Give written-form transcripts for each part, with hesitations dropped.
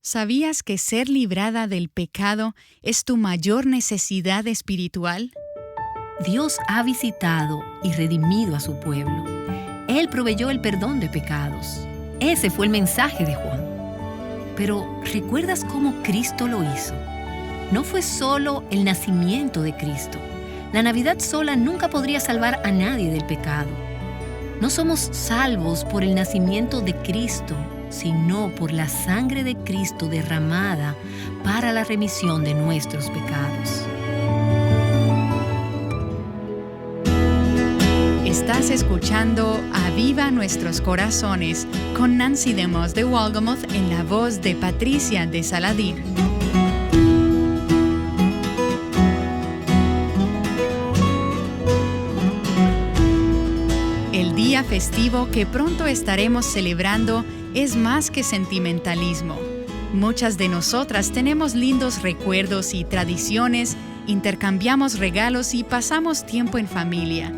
¿Sabías que ser librada del pecado es tu mayor necesidad espiritual? Dios ha visitado y redimido a su pueblo. Él proveyó el perdón de pecados. Ese fue el mensaje de Juan. Pero ¿recuerdas cómo Cristo lo hizo? No fue solo el nacimiento de Cristo. La Navidad sola nunca podría salvar a nadie del pecado. No somos salvos por el nacimiento de Cristo, sino por la sangre de Cristo derramada para la remisión de nuestros pecados. Estás escuchando Aviva Nuestros Corazones con Nancy DeMoss de Walgamoth en la voz de Patricia de Saladir. El día festivo que pronto estaremos celebrando es más que sentimentalismo. Muchas de nosotras tenemos lindos recuerdos y tradiciones, intercambiamos regalos y pasamos tiempo en familia.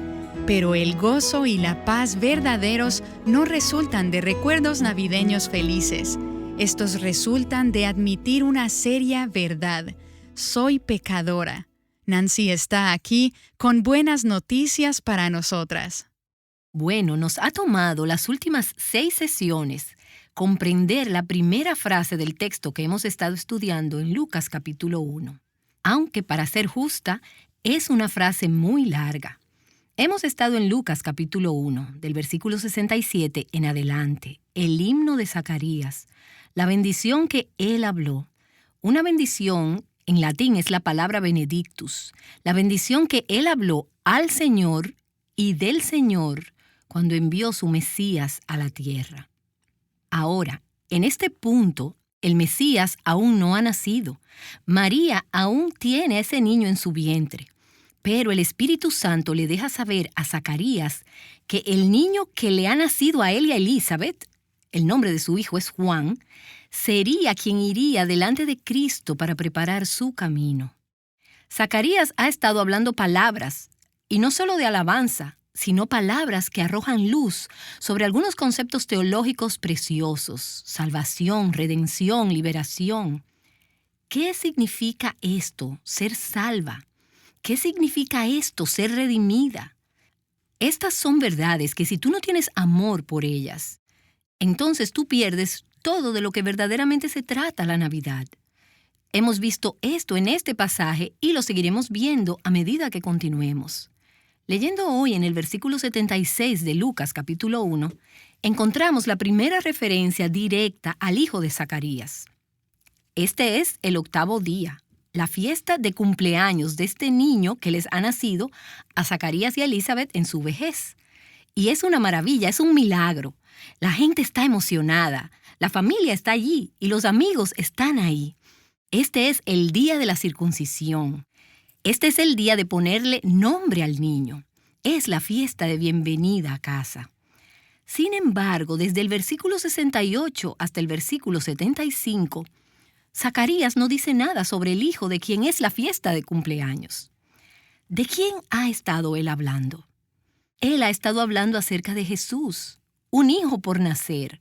Pero el gozo y la paz verdaderos no resultan de recuerdos navideños felices. Estos resultan de admitir una seria verdad. Soy pecadora. Nancy está aquí con buenas noticias para nosotras. Bueno, nos ha tomado las últimas 6 sesiones comprender la primera frase del texto que hemos estado estudiando en Lucas capítulo 1. Aunque, para ser justa, es una frase muy larga. Hemos estado en Lucas capítulo 1, del versículo 67 en adelante, el himno de Zacarías, la bendición que él habló. Una bendición, en latín, es la palabra benedictus, la bendición que él habló al Señor y del Señor cuando envió su Mesías a la tierra. Ahora, en este punto, el Mesías aún no ha nacido. María aún tiene a ese niño en su vientre. Pero el Espíritu Santo le deja saber a Zacarías que el niño que le ha nacido a él y a Elizabeth, el nombre de su hijo es Juan, sería quien iría delante de Cristo para preparar su camino. Zacarías ha estado hablando palabras, y no solo de alabanza, sino palabras que arrojan luz sobre algunos conceptos teológicos preciosos: salvación, redención, liberación. ¿Qué significa esto, ser salva? ¿Qué significa esto, ser redimida? Estas son verdades que si tú no tienes amor por ellas, entonces tú pierdes todo de lo que verdaderamente se trata la Navidad. Hemos visto esto en este pasaje y lo seguiremos viendo a medida que continuemos. Leyendo hoy en el versículo 76 de Lucas capítulo 1, encontramos la primera referencia directa al hijo de Zacarías. Este es el 8º día, la fiesta de cumpleaños de este niño que les ha nacido a Zacarías y a Elizabeth en su vejez. Y es una maravilla, es un milagro. La gente está emocionada, la familia está allí y los amigos están ahí. Este es el día de la circuncisión. Este es el día de ponerle nombre al niño. Es la fiesta de bienvenida a casa. Sin embargo, desde el versículo 68 hasta el versículo 75, Zacarías no dice nada sobre el hijo de quien es la fiesta de cumpleaños. ¿De quién ha estado él hablando? Él ha estado hablando acerca de Jesús, un hijo por nacer,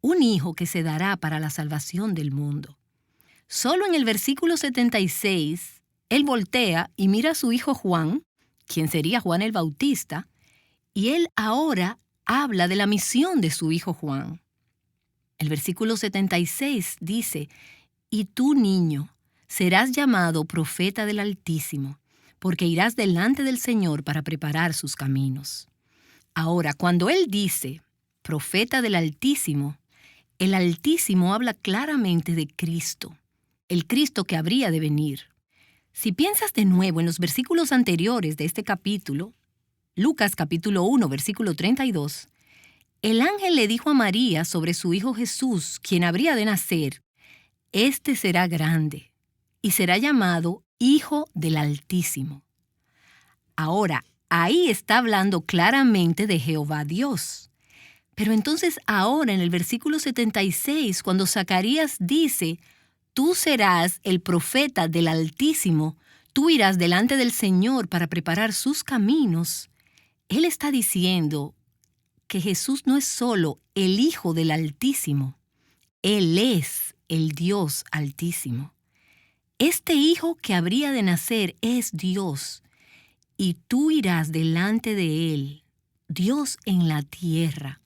un hijo que se dará para la salvación del mundo. Solo en el versículo 76, él voltea y mira a su hijo Juan, quien sería Juan el Bautista, y él ahora habla de la misión de su hijo Juan. El versículo 76 dice: «Y tú, niño, serás llamado profeta del Altísimo, porque irás delante del Señor para preparar sus caminos». Ahora, cuando él dice profeta del Altísimo, el Altísimo habla claramente de Cristo, el Cristo que habría de venir. Si piensas de nuevo en los versículos anteriores de este capítulo, Lucas capítulo 1, versículo 32, el ángel le dijo a María sobre su hijo Jesús, quien habría de nacer: «Este será grande y será llamado Hijo del Altísimo». Ahora, ahí está hablando claramente de Jehová Dios. Pero entonces ahora en el versículo 76, cuando Zacarías dice: «Tú serás el profeta del Altísimo, tú irás delante del Señor para preparar sus caminos», él está diciendo que Jesús no es solo el Hijo del Altísimo, Él es el Dios Altísimo. Este hijo que habría de nacer es Dios, y tú irás delante de él, Dios en la tierra.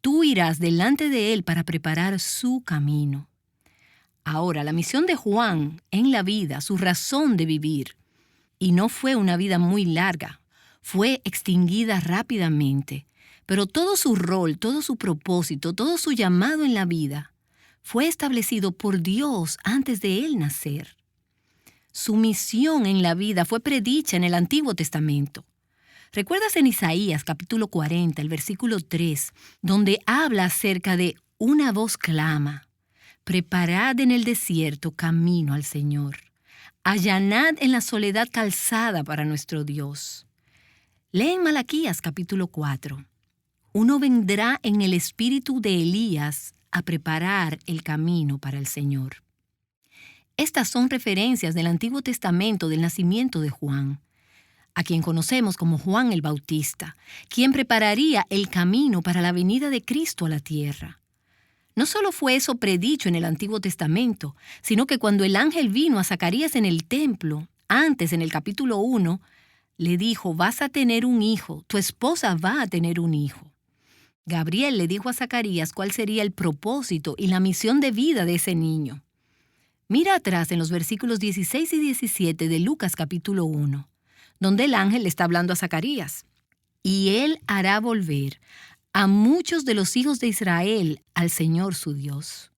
Tú irás delante de él para preparar su camino. Ahora, la misión de Juan en la vida, su razón de vivir, y no fue una vida muy larga, fue extinguida rápidamente, pero todo su rol, todo su propósito, todo su llamado en la vida fue establecido por Dios antes de él nacer. Su misión en la vida fue predicha en el Antiguo Testamento. ¿Recuerdas en Isaías capítulo 40, el versículo 3, donde habla acerca de una voz clama: preparad en el desierto camino al Señor, allanad en la soledad calzada para nuestro Dios? Lee en Malaquías capítulo 4. Uno vendrá en el espíritu de Elías a preparar el camino para el Señor. Estas son referencias del Antiguo Testamento del nacimiento de Juan, a quien conocemos como Juan el Bautista, quien prepararía el camino para la venida de Cristo a la tierra. No solo fue eso predicho en el Antiguo Testamento, sino que cuando el ángel vino a Zacarías en el templo, antes en el capítulo 1, le dijo: vas a tener un hijo, tu esposa va a tener un hijo. Gabriel le dijo a Zacarías cuál sería el propósito y la misión de vida de ese niño. Mira atrás en los versículos 16 y 17 de Lucas capítulo 1, donde el ángel le está hablando a Zacarías. Y él hará volver a muchos de los hijos de Israel al Señor su Dios,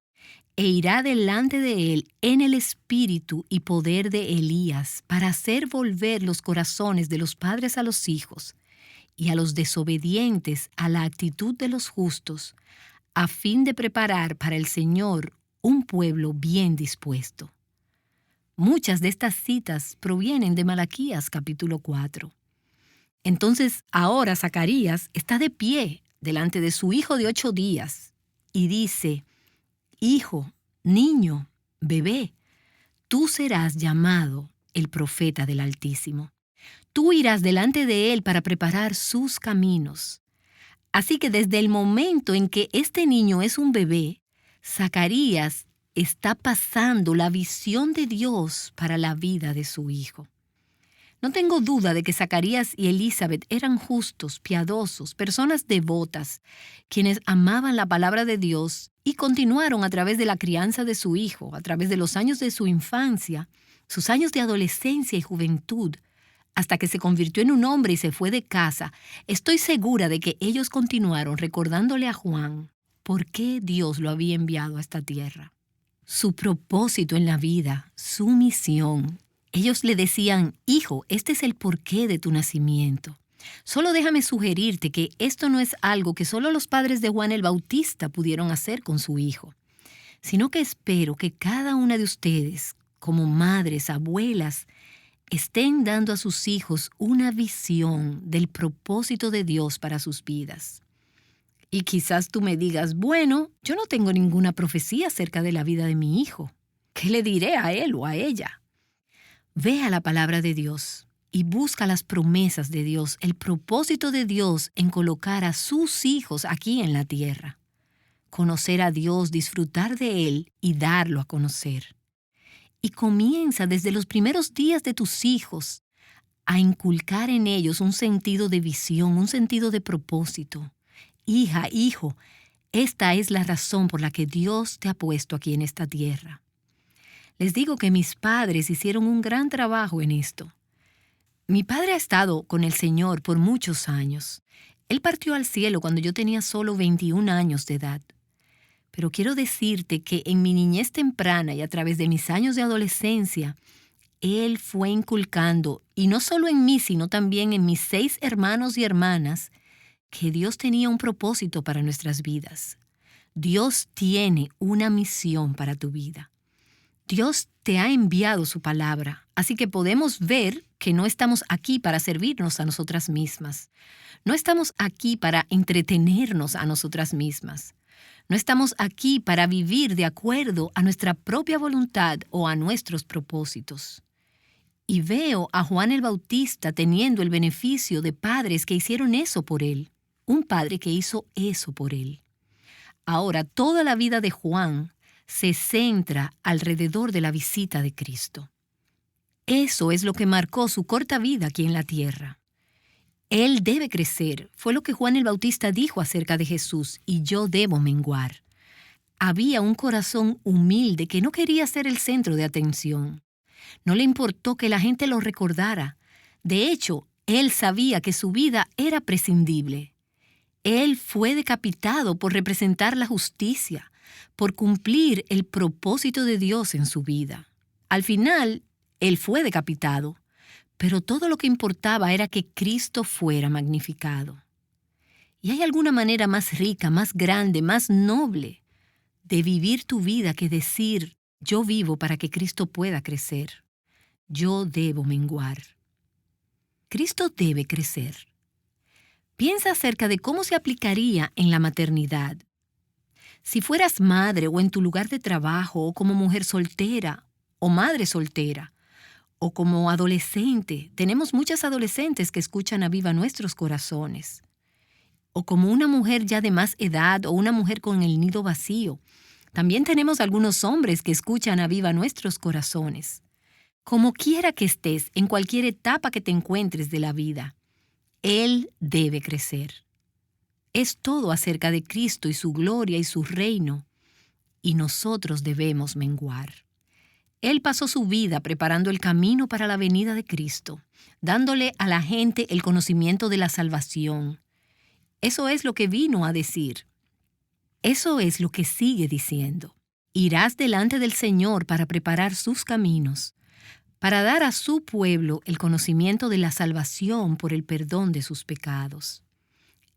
e irá delante de él en el espíritu y poder de Elías, para hacer volver los corazones de los padres a los hijos, y a los desobedientes a la actitud de los justos, a fin de preparar para el Señor un pueblo bien dispuesto. Muchas de estas citas provienen de Malaquías capítulo 4. Entonces, ahora Zacarías está de pie delante de su hijo de 8 días y dice: hijo, niño, bebé, tú serás llamado el profeta del Altísimo. Tú irás delante de él para preparar sus caminos. Así que desde el momento en que este niño es un bebé, Zacarías está pasando la visión de Dios para la vida de su hijo. No tengo duda de que Zacarías y Elizabeth eran justos, piadosos, personas devotas, quienes amaban la palabra de Dios y continuaron a través de la crianza de su hijo, a través de los años de su infancia, sus años de adolescencia y juventud, hasta que se convirtió en un hombre y se fue de casa. Estoy segura de que ellos continuaron recordándole a Juan por qué Dios lo había enviado a esta tierra. Su propósito en la vida, su misión. Ellos le decían: hijo, este es el porqué de tu nacimiento. Solo déjame sugerirte que esto no es algo que solo los padres de Juan el Bautista pudieron hacer con su hijo, sino que espero que cada una de ustedes, como madres, abuelas, estén dando a sus hijos una visión del propósito de Dios para sus vidas. Y quizás tú me digas: bueno, yo no tengo ninguna profecía acerca de la vida de mi hijo. ¿Qué le diré a él o a ella? Ve a la palabra de Dios y busca las promesas de Dios, el propósito de Dios en colocar a sus hijos aquí en la tierra. Conocer a Dios, disfrutar de Él y darlo a conocer. Y comienza desde los primeros días de tus hijos a inculcar en ellos un sentido de visión, un sentido de propósito. Hija, hijo, esta es la razón por la que Dios te ha puesto aquí en esta tierra. Les digo que mis padres hicieron un gran trabajo en esto. Mi padre ha estado con el Señor por muchos años. Él partió al cielo cuando yo tenía solo 21 años de edad. Pero quiero decirte que en mi niñez temprana y a través de mis años de adolescencia, Él fue inculcando, y no solo en mí, sino también en mis 6 hermanos y hermanas, que Dios tenía un propósito para nuestras vidas. Dios tiene una misión para tu vida. Dios te ha enviado su palabra, así que podemos ver que no estamos aquí para servirnos a nosotras mismas. No estamos aquí para entretenernos a nosotras mismas. No estamos aquí para vivir de acuerdo a nuestra propia voluntad o a nuestros propósitos. Y veo a Juan el Bautista teniendo el beneficio de padres que hicieron eso por él. Un padre que hizo eso por él. Ahora, toda la vida de Juan se centra alrededor de la visita de Cristo. Eso es lo que marcó su corta vida aquí en la tierra. Él debe crecer, fue lo que Juan el Bautista dijo acerca de Jesús, y yo debo menguar. Había un corazón humilde que no quería ser el centro de atención. No le importó que la gente lo recordara. De hecho, él sabía que su vida era prescindible. Él fue decapitado por representar la justicia, por cumplir el propósito de Dios en su vida. Al final, él fue decapitado, pero todo lo que importaba era que Cristo fuera magnificado. ¿Y hay alguna manera más rica, más grande, más noble de vivir tu vida que decir, yo vivo para que Cristo pueda crecer? Yo debo menguar. Cristo debe crecer. Piensa acerca de cómo se aplicaría en la maternidad. Si fueras madre o en tu lugar de trabajo o como mujer soltera o madre soltera o como adolescente, tenemos muchas adolescentes que escuchan a viva nuestros corazones. O como una mujer ya de más edad o una mujer con el nido vacío. También tenemos algunos hombres que escuchan a viva nuestros corazones. Como quiera que estés, en cualquier etapa que te encuentres de la vida, Él debe crecer. Es todo acerca de Cristo y su gloria y su reino, y nosotros debemos menguar. Él pasó su vida preparando el camino para la venida de Cristo, dándole a la gente el conocimiento de la salvación. Eso es lo que vino a decir. Eso es lo que sigue diciendo. Irás delante del Señor para preparar sus caminos, para dar a su pueblo el conocimiento de la salvación por el perdón de sus pecados.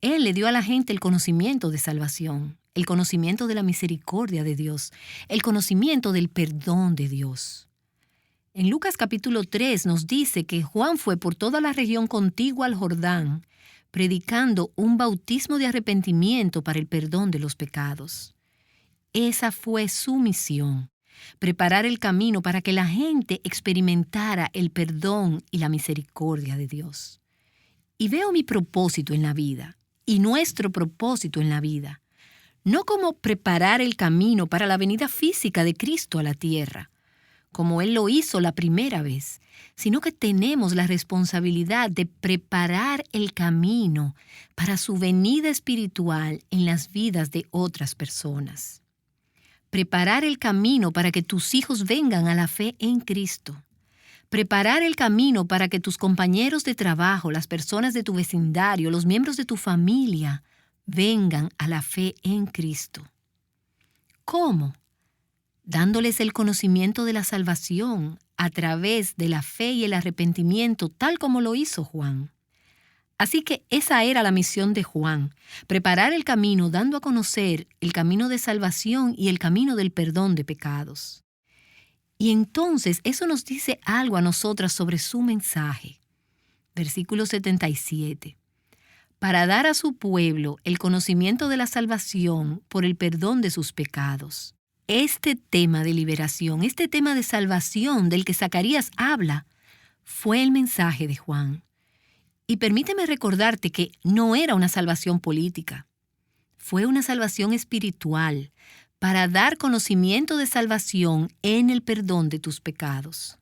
Él le dio a la gente el conocimiento de salvación, el conocimiento de la misericordia de Dios, el conocimiento del perdón de Dios. En Lucas capítulo 3 nos dice que Juan fue por toda la región contigua al Jordán, predicando un bautismo de arrepentimiento para el perdón de los pecados. Esa fue su misión, preparar el camino para que la gente experimentara el perdón y la misericordia de Dios. Y veo mi propósito en la vida, y nuestro propósito en la vida, no como preparar el camino para la venida física de Cristo a la tierra, como Él lo hizo la primera vez, sino que tenemos la responsabilidad de preparar el camino para su venida espiritual en las vidas de otras personas. Preparar el camino para que tus hijos vengan a la fe en Cristo. Preparar el camino para que tus compañeros de trabajo, las personas de tu vecindario, los miembros de tu familia, vengan a la fe en Cristo. ¿Cómo? Dándoles el conocimiento de la salvación a través de la fe y el arrepentimiento, tal como lo hizo Juan. Así que esa era la misión de Juan, preparar el camino dando a conocer el camino de salvación y el camino del perdón de pecados. Y entonces eso nos dice algo a nosotras sobre su mensaje. Versículo 77. Para dar a su pueblo el conocimiento de la salvación por el perdón de sus pecados. Este tema de liberación, este tema de salvación del que Zacarías habla, fue el mensaje de Juan. Y permíteme recordarte que no era una salvación política. Fue una salvación espiritual para dar conocimiento de salvación en el perdón de tus pecados.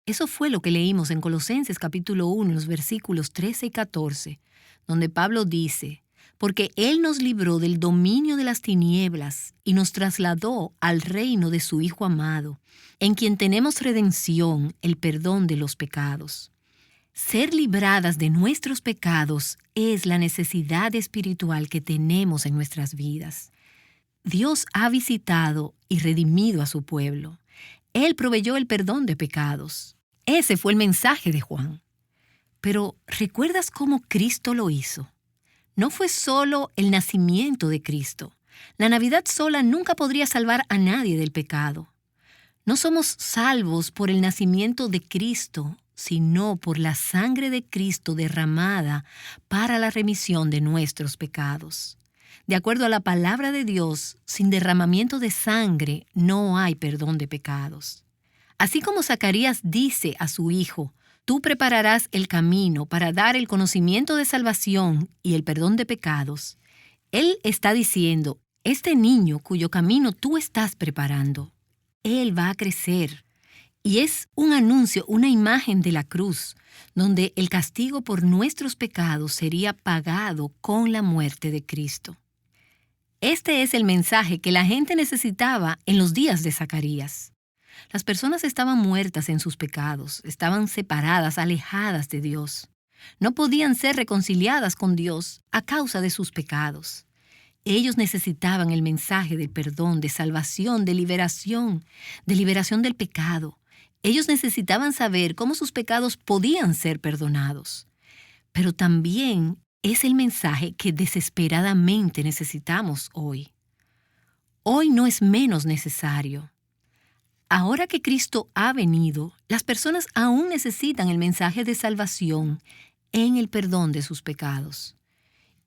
Eso fue lo que leímos en Colosenses capítulo 1, los versículos 13 y 14, donde Pablo dice, porque Él nos libró del dominio de las tinieblas y nos trasladó al reino de su Hijo amado, en quien tenemos redención, el perdón de los pecados. Ser libradas de nuestros pecados es la necesidad espiritual que tenemos en nuestras vidas. Dios ha visitado y redimido a su pueblo. Él proveyó el perdón de pecados. Ese fue el mensaje de Juan. Pero, ¿recuerdas cómo Cristo lo hizo? No fue solo el nacimiento de Cristo. La Navidad sola nunca podría salvar a nadie del pecado. No somos salvos por el nacimiento de Cristo, sino por la sangre de Cristo derramada para la remisión de nuestros pecados. De acuerdo a la palabra de Dios, sin derramamiento de sangre no hay perdón de pecados. Así como Zacarías dice a su hijo, tú prepararás el camino para dar el conocimiento de salvación y el perdón de pecados, él está diciendo, Este niño cuyo camino tú estás preparando, él va a crecer. Y es un anuncio, una imagen de la cruz, donde el castigo por nuestros pecados sería pagado con la muerte de Cristo. Este es el mensaje que la gente necesitaba en los días de Zacarías. Las personas estaban muertas en sus pecados, estaban separadas, alejadas de Dios. No podían ser reconciliadas con Dios a causa de sus pecados. Ellos necesitaban el mensaje del perdón, de salvación, de liberación del pecado. Ellos necesitaban saber cómo sus pecados podían ser perdonados. Pero también es el mensaje que desesperadamente necesitamos hoy. Hoy no es menos necesario. Ahora que Cristo ha venido, las personas aún necesitan el mensaje de salvación en el perdón de sus pecados.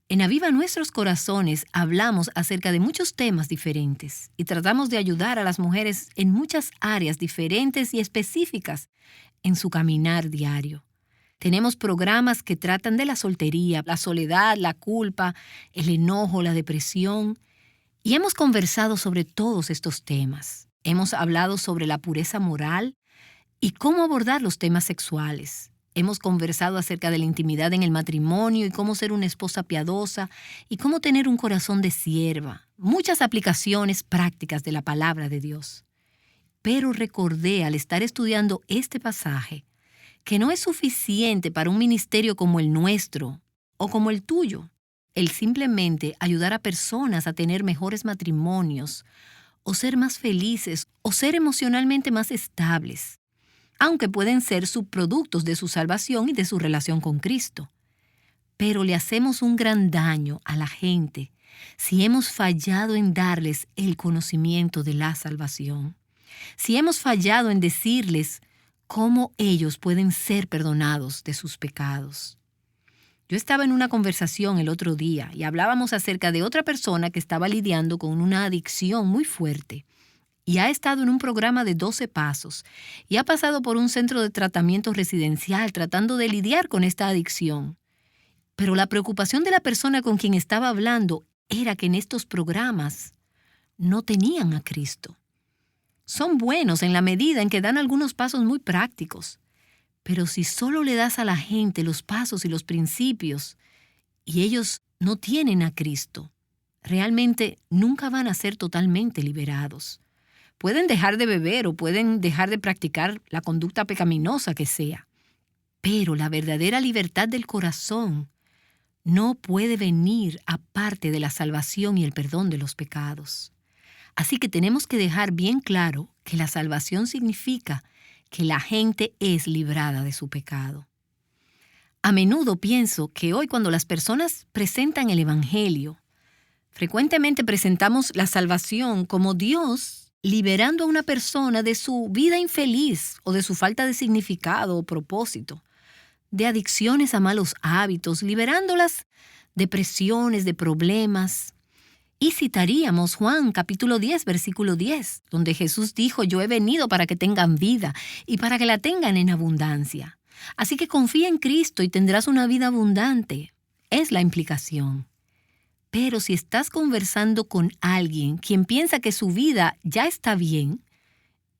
En Aviva Nuestros Corazones hablamos acerca de muchos temas diferentes y tratamos de ayudar a las mujeres en muchas áreas diferentes y específicas en su caminar diario. Tenemos programas que tratan de la soltería, la soledad, la culpa, el enojo, la depresión, y hemos conversado sobre todos estos temas. Hemos hablado sobre la pureza moral y cómo abordar los temas sexuales. Hemos conversado acerca de la intimidad en el matrimonio y cómo ser una esposa piadosa y cómo tener un corazón de sierva. Muchas aplicaciones prácticas de la palabra de Dios. Pero recordé al estar estudiando este pasaje que no es suficiente para un ministerio como el nuestro o como el tuyo el simplemente ayudar a personas a tener mejores matrimonios o ser más felices o ser emocionalmente más estables, aunque pueden ser subproductos de su salvación y de su relación con Cristo. Pero le hacemos un gran daño a la gente si hemos fallado en darles el conocimiento de la salvación, si hemos fallado en decirles cómo ellos pueden ser perdonados de sus pecados. Yo estaba en una conversación el otro día y hablábamos acerca de otra persona que estaba lidiando con una adicción muy fuerte. Y ha estado en un programa de 12 pasos y ha pasado por un centro de tratamiento residencial tratando de lidiar con esta adicción. Pero la preocupación de la persona con quien estaba hablando era que en estos programas no tenían a Cristo. Son buenos en la medida en que dan algunos pasos muy prácticos, pero si solo le das a la gente los pasos y los principios y ellos no tienen a Cristo, realmente nunca van a ser totalmente liberados. Pueden dejar de beber o pueden dejar de practicar la conducta pecaminosa que sea. Pero la verdadera libertad del corazón no puede venir aparte de la salvación y el perdón de los pecados. Así que tenemos que dejar bien claro que la salvación significa que la gente es librada de su pecado. A menudo pienso que hoy cuando las personas presentan el Evangelio, frecuentemente presentamos la salvación como Dios liberando a una persona de su vida infeliz o de su falta de significado o propósito, de adicciones a malos hábitos, liberándolas de presiones, de problemas. Y citaríamos Juan capítulo 10, versículo 10, donde Jesús dijo: yo he venido para que tengan vida y para que la tengan en abundancia. Así que confía en Cristo y tendrás una vida abundante. Es la implicación. Pero si estás conversando con alguien quien piensa que su vida ya está bien,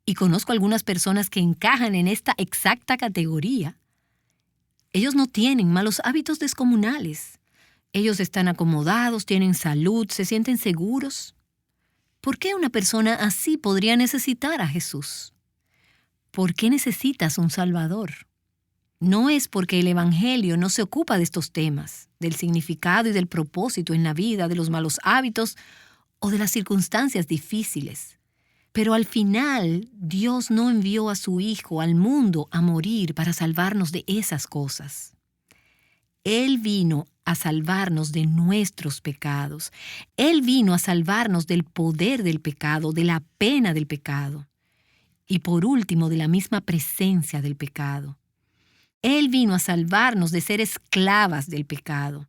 y conozco algunas personas que encajan en esta exacta categoría, ellos no tienen malos hábitos descomunales. Ellos están acomodados, tienen salud, se sienten seguros. ¿Por qué una persona así podría necesitar a Jesús? ¿Por qué necesitas un Salvador? No es porque el Evangelio no se ocupa de estos temas, del significado y del propósito en la vida, de los malos hábitos o de las circunstancias difíciles. Pero al final, Dios no envió a su Hijo al mundo a morir para salvarnos de esas cosas. Él vino a salvarnos de nuestros pecados. Él vino a salvarnos del poder del pecado, de la pena del pecado. Y por último, de la misma presencia del pecado. Él vino a salvarnos de ser esclavas del pecado.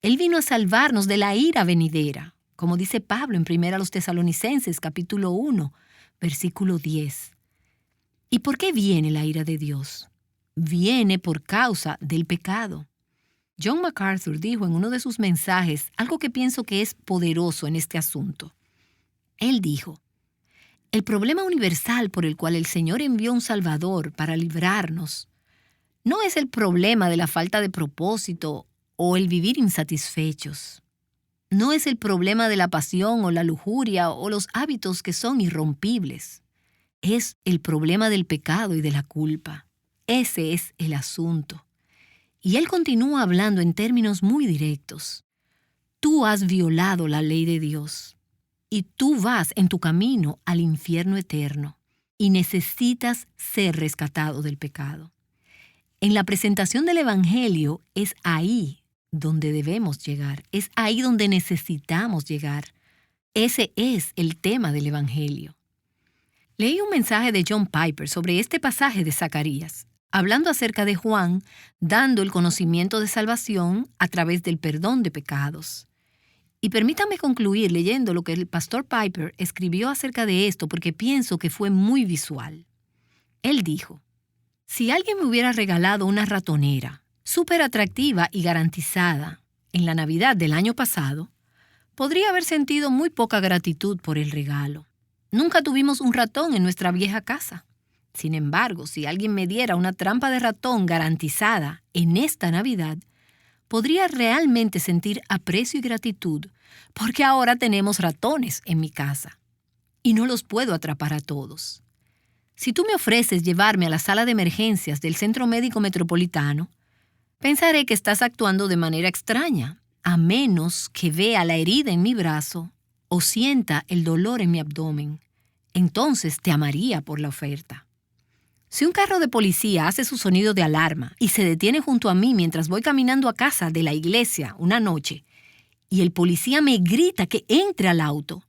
Él vino a salvarnos de la ira venidera, como dice Pablo en 1 Tesalonicenses capítulo 1, versículo 10. ¿Y por qué viene la ira de Dios? Viene por causa del pecado. John MacArthur dijo en uno de sus mensajes algo que pienso que es poderoso en este asunto. Él dijo: el problema universal por el cual el Señor envió un Salvador para librarnos no es el problema de la falta de propósito o el vivir insatisfechos. No es el problema de la pasión o la lujuria o los hábitos que son irrompibles. Es el problema del pecado y de la culpa. Ese es el asunto. Y él continúa hablando en términos muy directos. Tú has violado la ley de Dios y tú vas en tu camino al infierno eterno y necesitas ser rescatado del pecado. En la presentación del Evangelio es ahí donde debemos llegar, es ahí donde necesitamos llegar. Ese es el tema del Evangelio. Leí un mensaje de John Piper sobre este pasaje de Zacarías, hablando acerca de Juan, dando el conocimiento de salvación a través del perdón de pecados. Y permítame concluir leyendo lo que el pastor Piper escribió acerca de esto porque pienso que fue muy visual. Él dijo: si alguien me hubiera regalado una ratonera, súper atractiva y garantizada, en la Navidad del año pasado, podría haber sentido muy poca gratitud por el regalo. Nunca tuvimos un ratón en nuestra vieja casa. Sin embargo, si alguien me diera una trampa de ratón garantizada en esta Navidad, podría realmente sentir aprecio y gratitud porque ahora tenemos ratones en mi casa y no los puedo atrapar a todos. Si tú me ofreces llevarme a la sala de emergencias del Centro Médico Metropolitano, pensaré que estás actuando de manera extraña, a menos que vea la herida en mi brazo o sienta el dolor en mi abdomen. Entonces te amaría por la oferta. Si un carro de policía hace su sonido de alarma y se detiene junto a mí mientras voy caminando a casa de la iglesia una noche, y el policía me grita que entre al auto,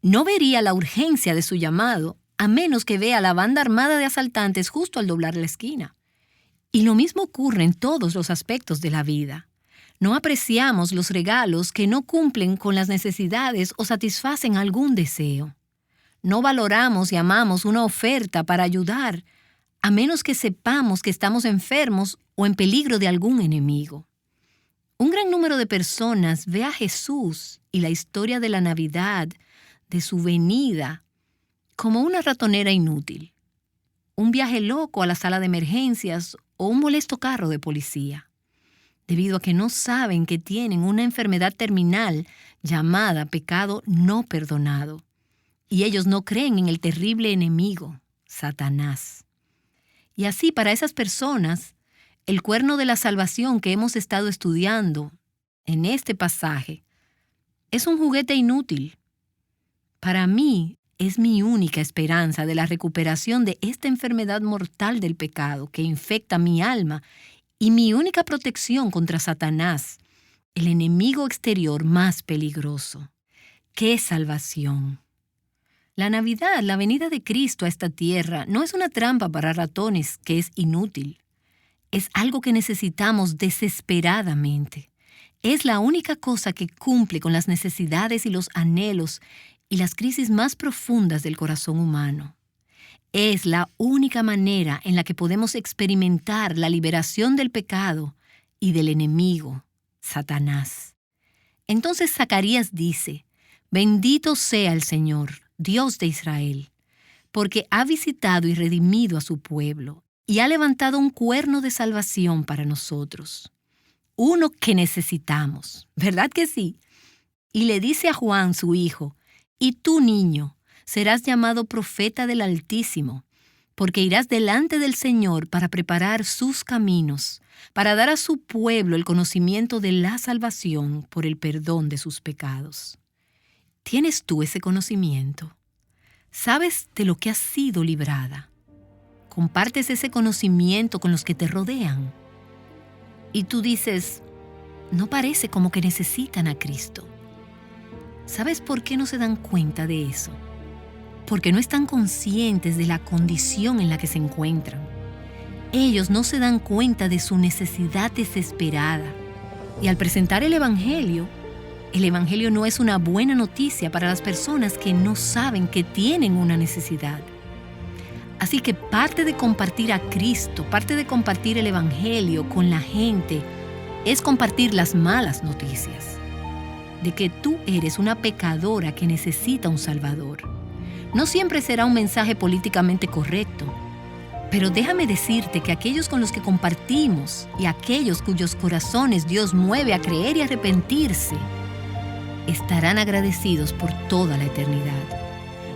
no vería la urgencia de su llamado a menos que vea la banda armada de asaltantes justo al doblar la esquina. Y lo mismo ocurre en todos los aspectos de la vida. No apreciamos los regalos que no cumplen con las necesidades o satisfacen algún deseo. No valoramos y amamos una oferta para ayudar, a menos que sepamos que estamos enfermos o en peligro de algún enemigo. Un gran número de personas ve a Jesús y la historia de la Navidad, de su venida, como una ratonera inútil, un viaje loco a la sala de emergencias o un molesto carro de policía, debido a que no saben que tienen una enfermedad terminal llamada pecado no perdonado, y ellos no creen en el terrible enemigo, Satanás. Y así, para esas personas, el cuerno de la salvación que hemos estado estudiando en este pasaje es un juguete inútil. Para mí, es mi única esperanza de la recuperación de esta enfermedad mortal del pecado que infecta mi alma y mi única protección contra Satanás, el enemigo exterior más peligroso. ¡Qué salvación! La Navidad, la venida de Cristo a esta tierra, no es una trampa para ratones que es inútil. Es algo que necesitamos desesperadamente. Es la única cosa que cumple con las necesidades y los anhelos y las crisis más profundas del corazón humano. Es la única manera en la que podemos experimentar la liberación del pecado y del enemigo, Satanás. Entonces Zacarías dice: bendito sea el Señor, Dios de Israel, porque ha visitado y redimido a su pueblo y ha levantado un cuerno de salvación para nosotros. Uno que necesitamos, ¿verdad que sí? Y le dice a Juan, su hijo: y tú, niño, serás llamado profeta del Altísimo, porque irás delante del Señor para preparar sus caminos, para dar a su pueblo el conocimiento de la salvación por el perdón de sus pecados. ¿Tienes tú ese conocimiento? ¿Sabes de lo que has sido librada? ¿Compartes ese conocimiento con los que te rodean? Y tú dices: no parece como que necesitan a Cristo. ¿Sabes por qué no se dan cuenta de eso? Porque no están conscientes de la condición en la que se encuentran. Ellos no se dan cuenta de su necesidad desesperada. Y al presentar el Evangelio no es una buena noticia para las personas que no saben que tienen una necesidad. Así que parte de compartir a Cristo, parte de compartir el Evangelio con la gente, es compartir las malas noticias. de que tú eres una pecadora que necesita un Salvador. No siempre será un mensaje políticamente correcto, pero déjame decirte que aquellos con los que compartimos y aquellos cuyos corazones Dios mueve a creer y arrepentirse, estarán agradecidos por toda la eternidad,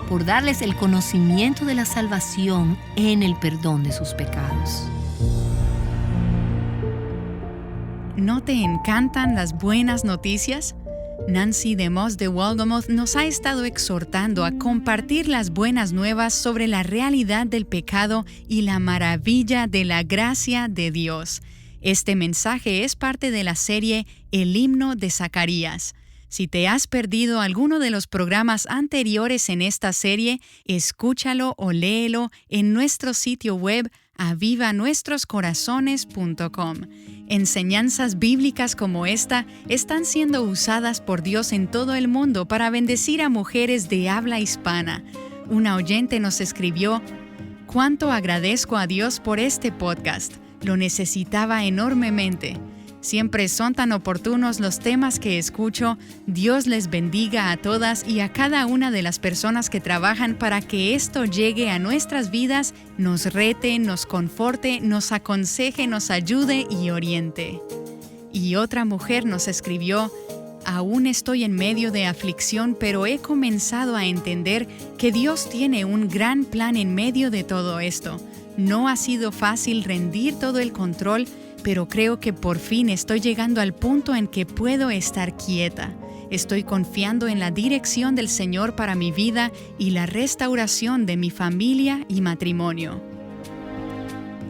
por darles el conocimiento de la salvación en el perdón de sus pecados. ¿No te encantan las buenas noticias? Nancy DeMoss de Wolgemuth nos ha estado exhortando a compartir las buenas nuevas sobre la realidad del pecado y la maravilla de la gracia de Dios. Este mensaje es parte de la serie El Himno de Zacarías. Si te has perdido alguno de los programas anteriores en esta serie, escúchalo o léelo en nuestro sitio web avivanuestroscorazones.com. Enseñanzas bíblicas como esta están siendo usadas por Dios en todo el mundo para bendecir a mujeres de habla hispana. Una oyente nos escribió: "Cuánto agradezco a Dios por este podcast. Lo necesitaba enormemente. Siempre son tan oportunos los temas que escucho. Dios les bendiga a todas y a cada una de las personas que trabajan para que esto llegue a nuestras vidas, nos rete, nos conforte, nos aconseje, nos ayude y oriente". Y otra mujer nos escribió: "Aún estoy en medio de aflicción, pero he comenzado a entender que Dios tiene un gran plan en medio de todo esto. No ha sido fácil rendir todo el control, pero creo que por fin estoy llegando al punto en que puedo estar quieta. Estoy confiando en la dirección del Señor para mi vida y la restauración de mi familia y matrimonio".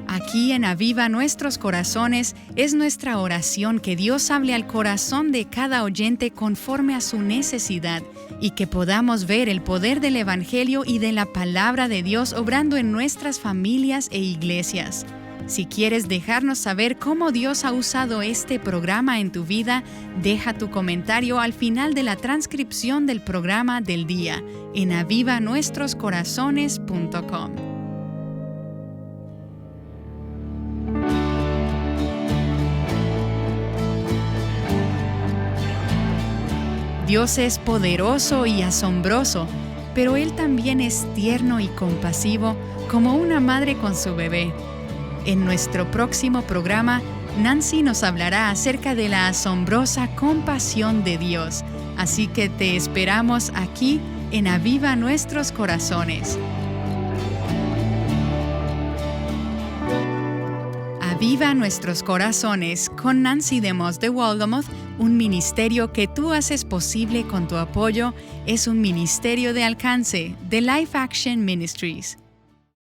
Aquí en Aviva Nuestros Corazones es nuestra oración que Dios hable al corazón de cada oyente conforme a su necesidad y que podamos ver el poder del Evangelio y de la palabra de Dios obrando en nuestras familias e iglesias. Si quieres dejarnos saber cómo Dios ha usado este programa en tu vida, deja tu comentario al final de la transcripción del programa del día en avivanuestroscorazones.com. Dios es poderoso y asombroso, pero Él también es tierno y compasivo como una madre con su bebé. En nuestro próximo programa, Nancy nos hablará acerca de la asombrosa compasión de Dios. Así que te esperamos aquí en Aviva Nuestros Corazones. Aviva Nuestros Corazones con Nancy DeMoss de Wolgemuth, un ministerio que tú haces posible con tu apoyo, es un ministerio de alcance de Life Action Ministries.